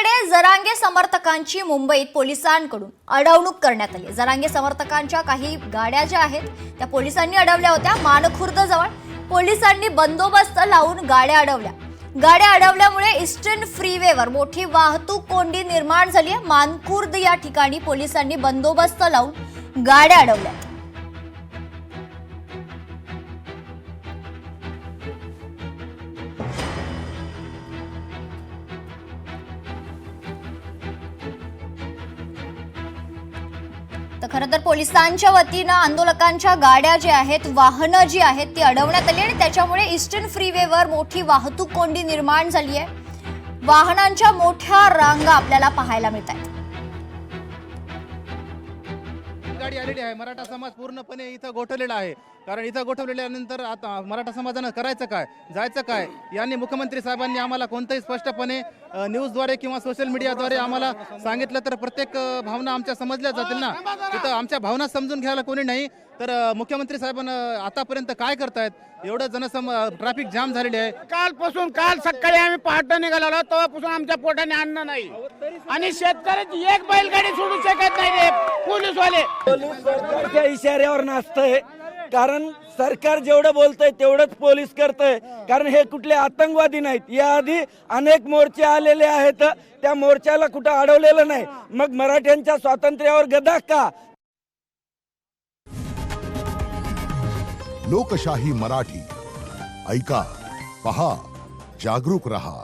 एकीकडे जरांगे समर्थकांची मुंबईत पोलिसांकडून अडवणूक करण्यात आली। जरांगे समर्थकांच्या काही गाड्या ज्या आहेत त्या पोलिसांनी अडवल्या होत्या। मानखुर्द जवळ पोलिसांनी बंदोबस्त लावून गाड्या अडवल्यामुळे ईस्टर्न फ्रीवेवर मोठी वाहतूक कोंडी निर्माण झाली आहे। मानखुर्द या ठिकाणी पोलिसांनी बंदोबस्त लावून गाड्या अडवल्या। तर खरं तर पोलिसांच्या वतीनं आंदोलकांच्या गाड्या ज्या आहेत, वाहनं जी आहेत ती अडवण्यात आली आणि त्याच्यामुळे ईस्टर्न फ्रीवेवर मोठी वाहतूक कोंडी निर्माण झाली आहे। वाहनांच्या मोठ्या रांगा आपल्याला पाहायला मिळतात। गाडी आलेली आहे। मराठा समाज पूर्णपणे इथं गोठवलेला आहे, कारण इथं गोठवलेल्यानंतर आता मराठा समाजानं करायचं काय, जायचं काय, यांनी मुख्यमंत्री साहेबांनी आम्हाला कोणतंही स्पष्टपणे न्यूजद्वारे किंवा सोशल मीडियाद्वारे आम्हाला सांगितलं तर प्रत्येक भावना आमच्या समजल्या जातील ना। तिथं आमच्या भावना समजून घ्यायला कोणी नाही, तर मुख्यमंत्री साहेबांना आतापर्यंत काय करतायत, एवढं ट्रॅफिक जाम झालेली आहे। काल सकाळी आम्ही पहाटे निघालो तेव्हापासून आमच्या पोटाने अन्न नाही आणि शेतकऱ्याची एक बैलगाडी सोडू शकत नाही रे पोलीसवाले। सरकारच्या इशाऱ्यावर नाचतंय, कारण सरकार जेवढं बोलतंय तेवढंच पोलीस करतंय, कारण हे कुठले आतंकवादी नाहीत। याआधी अनेक मोर्चे आलेले आहेत, त्या मोर्चाला कुठं अडवलेलं नाही। मग मराठ्यांच्या स्वातंत्र्यावर गदा का? लोकशाही मराठी ऐका, पहा, जागरूक रहा।